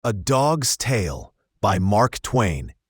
A Dog's Tale by Mark Twain.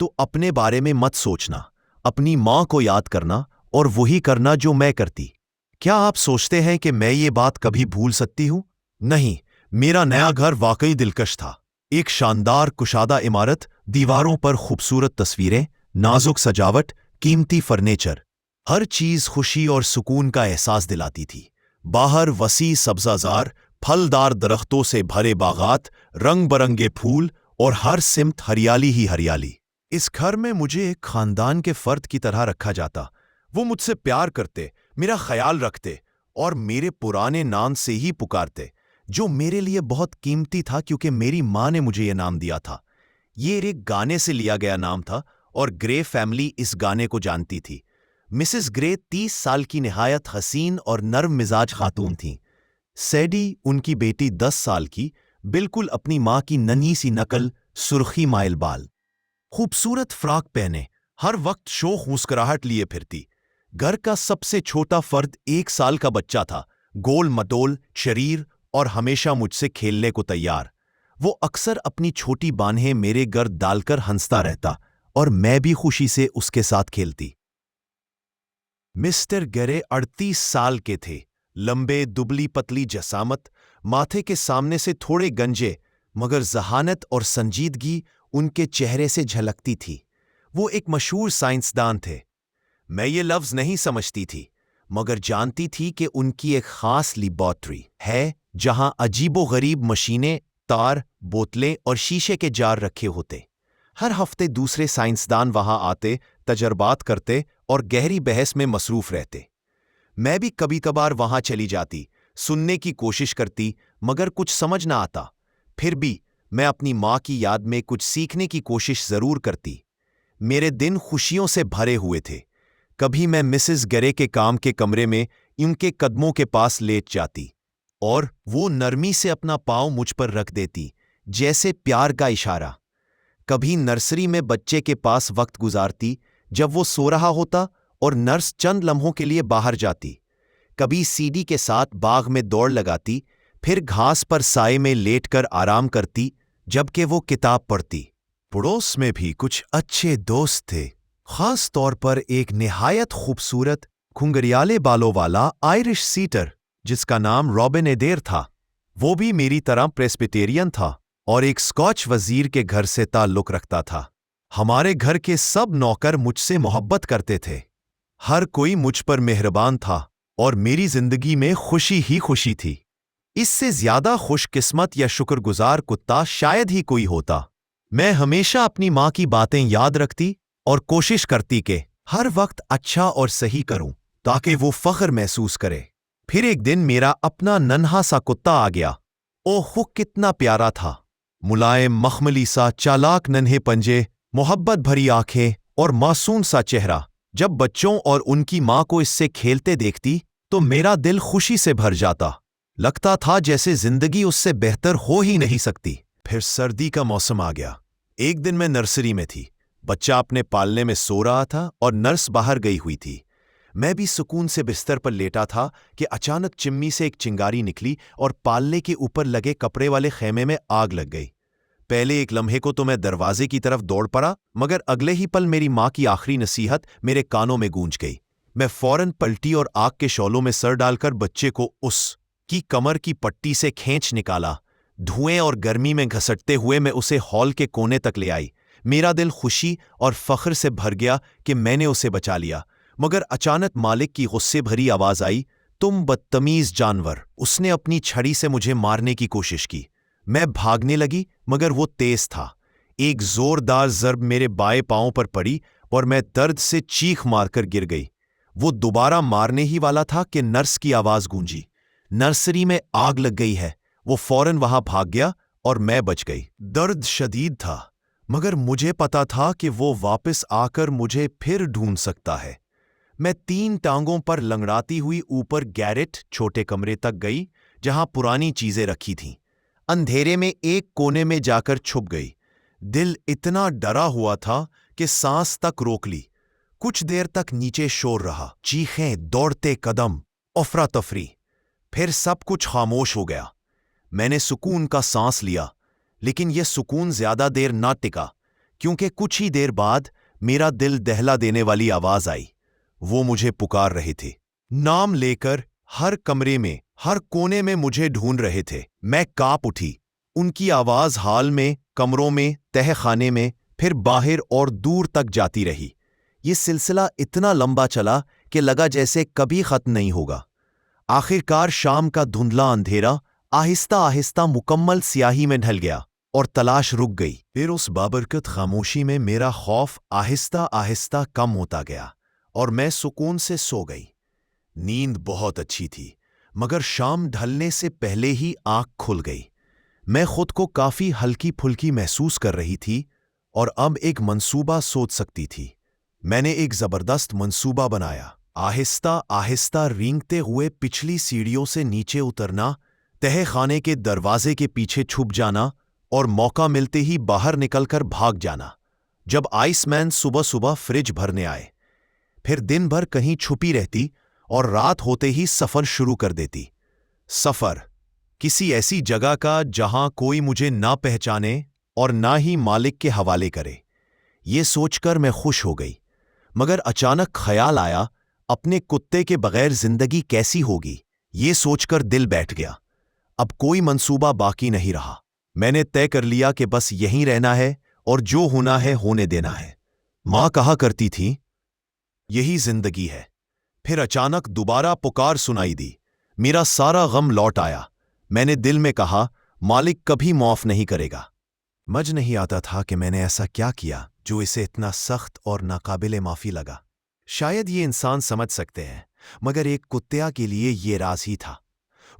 تو اپنے بارے میں مت سوچنا، اپنی ماں کو یاد کرنا اور وہی کرنا جو میں کرتی۔ کیا آپ سوچتے ہیں کہ میں یہ بات کبھی بھول سکتی ہوں؟ نہیں، میرا نیا گھر واقعی دلکش تھا۔ ایک شاندار کشادہ عمارت، دیواروں پر خوبصورت تصویریں، نازک سجاوٹ، قیمتی فرنیچر، ہر چیز خوشی اور سکون کا احساس دلاتی تھی۔ باہر وسیع سبزہ زار، پھلدار درختوں سے بھرے باغات، رنگ برنگے پھول اور ہر سمت ہریالی ہی ہریالی۔ اس گھر میں مجھے ایک خاندان کے فرد کی طرح رکھا جاتا۔ وہ مجھ سے پیار کرتے، میرا خیال رکھتے اور میرے پرانے نام سے ہی پکارتے، جو میرے لیے بہت قیمتی تھا کیونکہ میری ماں نے مجھے یہ نام دیا تھا۔ یہ ایک گانے سے لیا گیا نام تھا اور گرے فیملی اس گانے کو جانتی تھی۔ مسز گرے 30 سال کی نہایت حسین اور نرم مزاج خاتون تھیں۔ سیڈی، ان کی بیٹی 10 سال کی، بالکل اپنی ماں کی ننھی سی نقل، سرخی مائل بال، خوبصورت فراک پہنے، ہر وقت شوخ مسکراہٹ لیے پھرتی۔ گھر کا سب سے چھوٹا فرد 1 سال کا بچہ تھا، گول مٹول، شریر اور ہمیشہ مجھ سے کھیلنے کو تیار۔ وہ اکثر اپنی چھوٹی بانہیں میرے گرد ڈال کر ہنستا رہتا اور میں بھی خوشی سے اس کے ساتھ کھیلتی۔ مسٹر گرے 38 سال کے تھے، لمبے دبلی پتلی جسامت، ماتھے کے سامنے سے تھوڑے گنجے، مگر ذہانت اور سنجیدگی ان کے چہرے سے جھلکتی تھی۔ وہ ایک مشہور سائنسدان تھے۔ میں یہ لفظ نہیں سمجھتی تھی، مگر جانتی تھی کہ ان کی ایک خاص لیبارٹری ہے جہاں عجیب و غریب مشینیں، تار، بوتلیں اور شیشے کے جار رکھے ہوتے۔ ہر ہفتے دوسرے سائنسدان وہاں آتے، تجربات کرتے اور گہری بحث میں مصروف رہتے۔ میں بھی کبھی کبھار وہاں چلی جاتی، سننے کی کوشش کرتی، مگر کچھ سمجھ نہ آتا۔ پھر بھی میں اپنی ماں کی یاد میں کچھ سیکھنے کی کوشش ضرور کرتی۔ میرے دن خوشیوں سے بھرے ہوئے تھے۔ کبھی میں مسز گرے کے کام کے کمرے میں ان کے قدموں کے پاس لیٹ جاتی اور وہ نرمی سے اپنا پاؤں مجھ پر رکھ دیتی، جیسے پیار کا اشارہ۔ کبھی نرسری میں بچے کے پاس وقت گزارتی جب وہ سو رہا ہوتا اور نرس چند لمحوں کے لیے باہر جاتی۔ کبھی سیڈی کے ساتھ باغ میں دوڑ لگاتی، پھر گھاس پر سائے میں لیٹ کر آرام کرتی جبکہ وہ کتاب پڑھتی۔ پڑوس میں بھی کچھ اچھے دوست تھے، خاص طور پر ایک نہایت خوبصورت کھنگریالے بالوں والا آئرش سیٹر جس کا نام رابن ایڈیر تھا۔ وہ بھی میری طرح پریسبیٹیرین تھا اور ایک اسکاچ وزیر کے گھر سے تعلق رکھتا تھا۔ ہمارے گھر کے سب نوکر مجھ سے محبت کرتے تھے، ہر کوئی مجھ پر مہربان تھا اور میری زندگی میں خوشی ہی خوشی تھی۔ اس سے زیادہ خوش قسمت یا شکر گزار کتا شاید ہی کوئی ہوتا۔ میں ہمیشہ اپنی ماں کی باتیں یاد رکھتی اور کوشش کرتی کہ ہر وقت اچھا اور صحیح کروں تاکہ وہ فخر محسوس کرے۔ پھر ایک دن میرا اپنا ننھا سا کتا آ گیا۔ اوہ کتنا پیارا تھا، ملائم مخملی سا، چالاک ننھے پنجے، محبت بھری آنکھیں اور معصوم سا چہرہ۔ جب بچوں اور ان کی ماں کو اس سے کھیلتے دیکھتی تو میرا دل خوشی سے بھر جاتا۔ لگتا تھا جیسے زندگی اس سے بہتر ہو ہی نہیں سکتی۔ پھر سردی کا موسم آ گیا۔ ایک دن میں نرسری میں تھی، بچہ اپنے پالنے میں سو رہا تھا اور نرس باہر گئی ہوئی تھی۔ میں بھی سکون سے بستر پر لیٹا تھا کہ اچانک چمنی سے ایک چنگاری نکلی اور پالنے کے اوپر لگے کپڑے والے خیمے میں آگ لگ گئی۔ پہلے ایک لمحے کو تو میں دروازے کی طرف دوڑ پڑا، مگر اگلے ہی پل میری ماں کی آخری نصیحت میرے کانوں میں گونج گئی۔ میں فوراً پلٹی اور آگ کے شعلوں میں سر ڈال کر بچے کو اس کی کمر کی پٹی سے کھینچ نکالا۔ دھوئیں اور گرمی میں گھسٹتے ہوئے میں اسے ہال کے کونے تک لے آئی۔ میرا دل خوشی اور فخر سے بھر گیا کہ میں نے اسے بچا لیا، مگر اچانک مالک کی غصے بھری آواز آئی، تم بدتمیز جانور! اس نے اپنی چھڑی سے مجھے مارنے کی کوشش کی۔ میں بھاگنے لگی مگر وہ تیز تھا۔ ایک زوردار ضرب میرے بائیں پاؤں پر پڑی اور میں درد سے چیخ مار کر گر گئی۔ وہ دوبارہ مارنے ہی والا تھا کہ نرس کی آواز گونجی، نرسری میں آگ لگ گئی ہے۔ وہ فوراً وہاں بھاگ گیا اور میں بچ گئی۔ درد شدید تھا، مگر مجھے پتا تھا کہ وہ واپس آ کر مجھے پھر ڈھونڈ سکتا ہے۔ میں 3 ٹانگوں پر لنگڑاتی ہوئی اوپر گیرٹ چھوٹے کمرے تک گئی جہاں پرانی چیزیں رکھی تھیں۔ اندھیرے میں ایک کونے میں جا کر چھپ گئی۔ دل اتنا ڈرا ہوا تھا کہ سانس تک روک لی۔ کچھ دیر تک نیچے شور رہا، چیخیں، دوڑتے قدم، افراتفری۔ پھر سب کچھ خاموش ہو گیا۔ میں نے سکون کا سانس لیا، لیکن یہ سکون زیادہ دیر نہ ٹکا کیونکہ کچھ ہی دیر بعد میرا دل دہلا دینے والی آواز آئی۔ وہ مجھے پکار رہے تھے، نام لے کر، ہر کمرے میں، ہر کونے میں مجھے ڈھونڈ رہے تھے۔ میں کانپ اٹھی۔ ان کی آواز ہال میں، کمروں میں، تہہ خانے میں، پھر باہر اور دور تک جاتی رہی۔ یہ سلسلہ اتنا لمبا چلا کہ لگا جیسے کبھی ختم نہیں ہوگا۔ آخرکار شام کا دھندلا اندھیرا آہستہ آہستہ مکمل سیاہی میں ڈھل گیا اور تلاش رک گئی۔ پھر اس بابرکت خاموشی میں میرا خوف آہستہ آہستہ کم ہوتا گیا اور میں سکون سے سو گئی۔ نیند بہت اچھی تھی، مگر شام ڈھلنے سے پہلے ہی آنکھ کھل گئی۔ میں خود کو کافی ہلکی پھلکی محسوس کر رہی تھی اور اب ایک منصوبہ سوچ سکتی تھی۔ میں نے ایک زبردست منصوبہ بنایا۔ آہستہ آہستہ رینگتے ہوئے پچھلی سیڑھیوں سے نیچے اترنا، تہہ خانے کے دروازے کے پیچھے چھپ جانا اور موقع ملتے ہی باہر نکل کر بھاگ جانا۔ جب آئس مین صبح صبح فریج بھرنے آئے، پھر دن بھر کہیں چھپی رہتی اور رات ہوتے ہی سفر شروع کر دیتی۔ سفر کسی ایسی جگہ کا جہاں کوئی مجھے نہ پہچانے اور نہ ہی مالک کے حوالے کرے۔ یہ سوچ کر میں خوش ہو گئی، مگر اچانک خیال آیا، اپنے کتے کے بغیر زندگی کیسی ہوگی؟ یہ سوچ کر دل بیٹھ گیا۔ اب کوئی منصوبہ باقی نہیں رہا۔ میں نے طے کر لیا کہ بس یہیں رہنا ہے اور جو ہونا ہے ہونے دینا ہے۔ ماں کہا کرتی تھی، یہی زندگی ہے۔ پھر اچانک دوبارہ پکار سنائی دی۔ میرا سارا غم لوٹ آیا۔ میں نے دل میں کہا، مالک کبھی معاف نہیں کرے گا۔ مجھ نہیں آتا تھا کہ میں نے ایسا کیا کیا جو اسے اتنا سخت اور ناقابل معافی لگا۔ شاید یہ انسان سمجھ سکتے ہیں، مگر ایک کتیا کے لیے یہ راز ہی تھا۔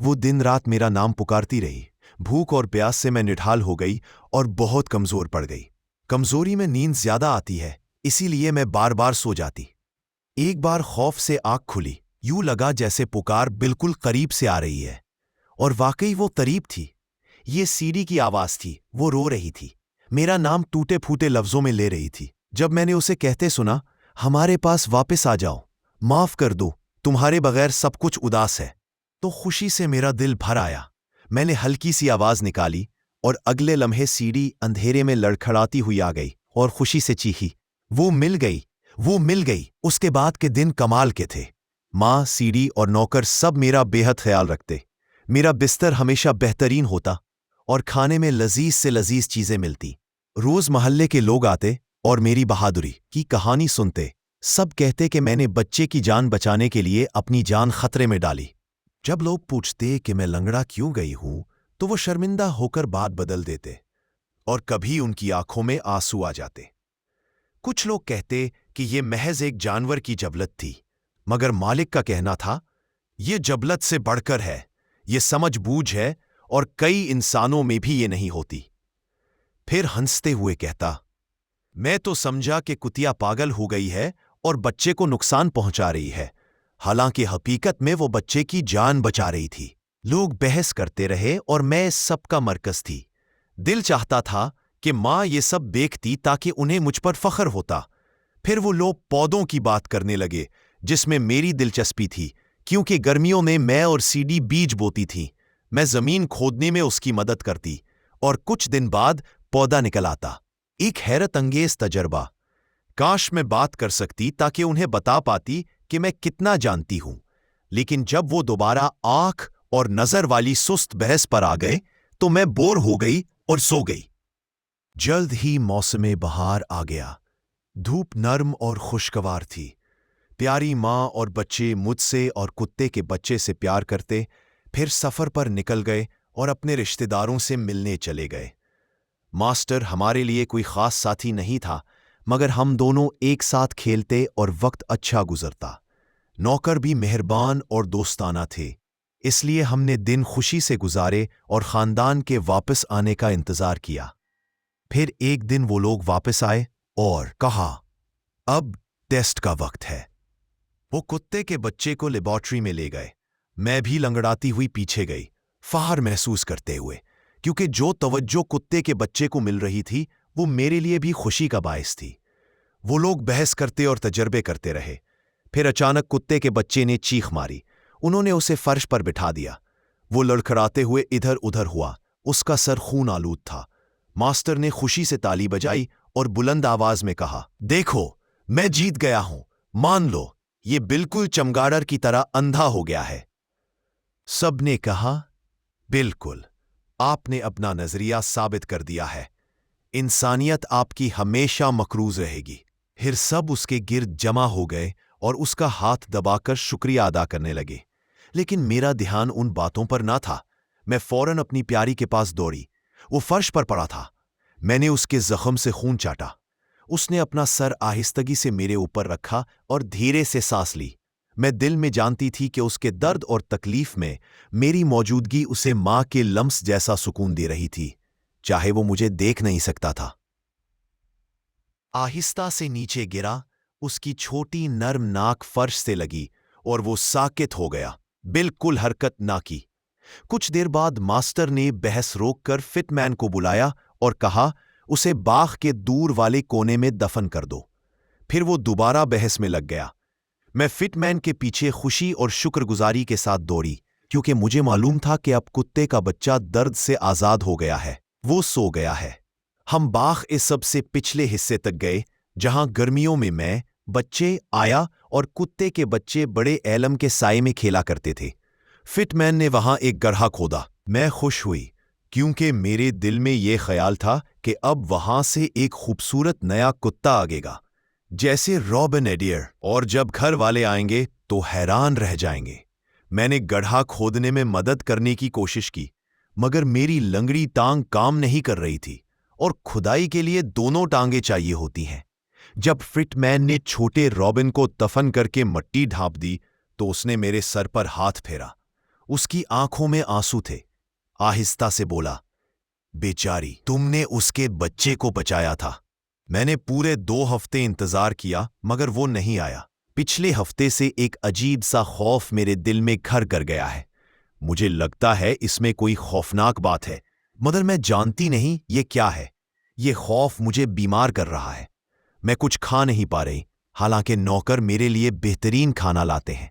وہ دن رات میرا نام پکارتی رہی۔ بھوک اور پیاس سے میں نڈھال ہو گئی اور بہت کمزور پڑ گئی۔ کمزوری میں نیند زیادہ آتی ہے، اسی لیے میں بار بار سو جاتی۔ ایک بار خوف سے آنکھ کھلی، یوں لگا جیسے پکار بالکل قریب سے آ رہی ہے، اور واقعی وہ قریب تھی۔ یہ سیڑھی کی آواز تھی، وہ رو رہی تھی، میرا نام ٹوٹے پھوٹے لفظوں میں لے رہی تھی۔ جب میں نے اسے کہتے سنا، ہمارے پاس واپس آ جاؤ، معاف کر دو، تمہارے بغیر سب کچھ اداس ہے، تو خوشی سے میرا دل بھر آیا۔ میں نے ہلکی سی آواز نکالی اور اگلے لمحے سیڑھی اندھیرے میں لڑکھڑاتی ہوئی آ گئی اور خوشی سے چیخی، وہ مل گئی، وہ مل گئی۔ اس کے بعد کے دن کمال کے تھے۔ ماں، سیڑھی اور نوکر سب میرا بے حد خیال رکھتے۔ میرا بستر ہمیشہ بہترین ہوتا اور کھانے میں لذیذ سے لذیذ چیزیں ملتی۔ روز محلے کے لوگ آتے اور میری بہادری کی کہانی سنتے۔ سب کہتے کہ میں نے بچے کی جان بچانے کے لیے اپنی جان خطرے میں ڈالی۔ جب لوگ پوچھتے کہ میں لنگڑا کیوں گئی ہوں، تو وہ شرمندہ ہو کر بات بدل دیتے اور کبھی ان کی آنکھوں میں آنسو آ جاتے۔ کچھ لوگ کہتے کہ یہ محض ایک جانور کی جبلت تھی، مگر مالک کا کہنا تھا، یہ جبلت سے بڑھ کر ہے، یہ سمجھ بوجھ ہے اور کئی انسانوں میں بھی یہ نہیں ہوتی۔ پھر ہنستے ہوئے کہتا، میں تو سمجھا کہ کتیا پاگل ہو گئی ہے اور بچے کو نقصان پہنچا رہی ہے، حالانکہ حقیقت میں وہ بچے کی جان بچا رہی تھی۔ لوگ بحث کرتے رہے اور میں اس سب کا مرکز تھی۔ دل چاہتا تھا کہ ماں یہ سب دیکھتی تاکہ انہیں مجھ پر فخر ہوتا۔ پھر وہ لوگ پودوں کی بات کرنے لگے، جس میں میری دلچسپی تھی، کیونکہ گرمیوں میں میں اور سیڑھی بیج بوتی تھی۔ میں زمین کھودنے میں اس کی مدد کرتی اور کچھ دن بعد پودا نکل آتا۔ ایک حیرت انگیز تجربہ۔ کاش میں بات کر سکتی تاکہ انہیں بتا پاتی کہ میں کتنا جانتی ہوں، لیکن جب وہ دوبارہ آنکھ اور نظر والی سست بحث پر آ گئے تو میں بور ہو گئی اور سو گئی۔ جلد ہی موسم بہار آ گیا۔ دھوپ نرم اور خوشگوار تھی۔ پیاری ماں اور بچے مجھ سے اور کتے کے بچے سے پیار کرتے، پھر سفر پر نکل گئے اور اپنے رشتہ داروں سے ملنے چلے گئے۔ ماسٹر ہمارے لیے کوئی خاص ساتھی نہیں تھا، مگر ہم دونوں ایک ساتھ کھیلتے اور وقت اچھا گزرتا۔ نوکر بھی مہربان اور دوستانہ تھے، اس لیے ہم نے دن خوشی سے گزارے اور خاندان کے واپس آنے کا انتظار کیا۔ پھر ایک دن وہ لوگ واپس آئے اور کہا، اب ٹیسٹ کا وقت ہے۔ وہ کتے کے بچے کو لیبارٹری میں لے گئے۔ میں بھی لنگڑاتی ہوئی پیچھے گئی، فخر محسوس کرتے ہوئے، کیونکہ جو توجہ کتے کے بچے کو مل رہی تھی وہ میرے لیے بھی خوشی کا باعث تھی۔ وہ لوگ بحث کرتے اور تجربے کرتے رہے۔ پھر اچانک کتے کے بچے نے چیخ ماری۔ انہوں نے اسے فرش پر بٹھا دیا۔ وہ لڑکھڑاتے ہوئے ادھر ادھر ہوا، اس کا سر خون آلود تھا۔ ماسٹر نے خوشی سے تالی بجائی اور بلند آواز میں کہا، دیکھو میں جیت گیا ہوں، مان لو یہ بالکل چمگادڑ کی طرح اندھا ہو گیا ہے۔ سب نے کہا، بالکل، آپ نے اپنا نظریہ ثابت کر دیا ہے، انسانیت آپ کی ہمیشہ مقروض رہے گی۔ پھر سب اس کے گرد جمع ہو گئے اور اس کا ہاتھ دبا کر شکریہ ادا کرنے لگے، لیکن میرا دھیان ان باتوں پر نہ تھا۔ میں فوراً اپنی پیاری کے پاس دوڑی، وہ فرش پر پڑا تھا۔ میں نے اس کے زخم سے خون چاٹا۔ اس نے اپنا سر آہستگی سے میرے اوپر رکھا اور دھیرے سے سانس لی۔ میں دل میں جانتی تھی کہ اس کے درد اور تکلیف میں میری موجودگی اسے ماں کے لمس جیسا سکون دے رہی تھی، چاہے وہ مجھے دیکھ نہیں سکتا تھا۔ آہستہ سے نیچے گرا، اس کی چھوٹی نرم ناک فرش سے لگی اور وہ ساکت ہو گیا، بالکل حرکت نہ کی۔ کچھ دیر بعد ماسٹر نے بحث روک کر فٹ مین کو بلایا اور کہا، اسے باغ کے دور والے کونے میں دفن کر دو۔ پھر وہ دوبارہ بحث میں لگ گیا۔ میں فٹ مین کے پیچھے خوشی اور شکر گزاری کے ساتھ دوڑی، کیونکہ مجھے معلوم تھا کہ اب کتے کا بچہ درد سے آزاد ہو گیا ہے، وہ سو گیا ہے۔ ہم باغ کے سب سے پچھلے حصے تک گئے، جہاں گرمیوں میں بچے آیا اور کتے کے بچے بڑے ایلم کے سائے میں کھیلا کرتے تھے۔ فٹ مین نے وہاں ایک گڑھا کھودا۔ میں خوش ہوئی، کیونکہ میرے دل میں یہ خیال تھا کہ اب وہاں سے ایک خوبصورت نیا کتا آگے گا، جیسے رابن ایڈیئر، اور جب گھر والے آئیں گے تو حیران رہ جائیں گے۔ میں نے گڑھا کھودنے میں مدد کرنے کی کوشش کی، مگر میری لنگڑی ٹانگ کام نہیں کر رہی تھی، اور کھدائی کے لیے دونوں ٹانگیں چاہیے ہوتی ہیں۔ جب فٹ مین نے چھوٹے رابن کو دفن کر کے مٹی ڈھانپ دی تو اس نے میرے سر پر ہاتھ پھیرا۔ اس کی آنکھوں میں آنسو تھے۔ آہستہ سے بولا، بیچاری، تم نے اس کے بچے کو بچایا تھا۔ میں نے پورے 2 ہفتے انتظار کیا، مگر وہ نہیں آیا۔ پچھلے ہفتے سے ایک عجیب سا خوف میرے دل میں گھر کر گیا ہے۔ مجھے لگتا ہے اس میں کوئی خوفناک بات ہے، مگر میں جانتی نہیں یہ کیا ہے۔ یہ خوف مجھے بیمار کر رہا ہے۔ میں کچھ کھا نہیں پا رہی، حالانکہ نوکر میرے لیے بہترین کھانا لاتے ہیں۔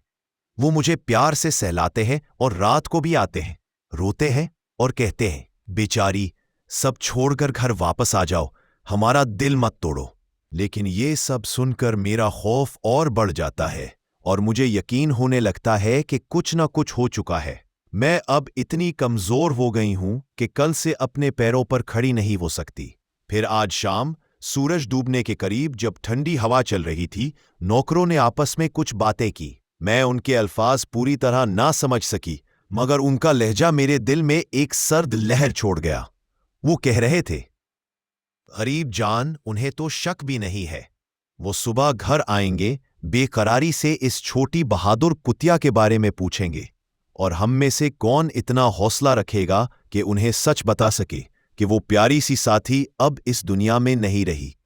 وہ مجھے پیار سے سہلاتے ہیں اور رات کو بھی آتے ہیں، روتے ہیں اور کہتے ہیں، بیچاری، سب چھوڑ کر گھر واپس آ جاؤ، ہمارا دل مت توڑو۔ لیکن یہ سب سن کر میرا خوف اور بڑھ جاتا ہے، اور مجھے یقین ہونے لگتا ہے کہ کچھ نہ کچھ ہو چکا ہے۔ میں اب اتنی کمزور ہو گئی ہوں کہ کل سے اپنے پیروں پر کھڑی نہیں ہو سکتی۔ پھر آج شام، سورج ڈوبنے کے قریب، جب ٹھنڈی ہوا چل رہی تھی، نوکروں نے آپس میں کچھ باتیں کی۔ میں ان کے الفاظ پوری طرح نہ سمجھ سکی، مگر ان کا لہجہ میرے دل میں ایک سرد لہر چھوڑ گیا۔ وہ کہہ رہے تھے، غریب جان، انہیں تو شک بھی نہیں ہے، وہ صبح گھر آئیں گے، بے قراری سے اس چھوٹی بہادر کتیا کے بارے میں پوچھیں گے، اور ہم میں سے کون اتنا حوصلہ رکھے گا کہ انہیں سچ بتا سکے کہ وہ پیاری سی ساتھی اب اس دنیا میں نہیں رہی۔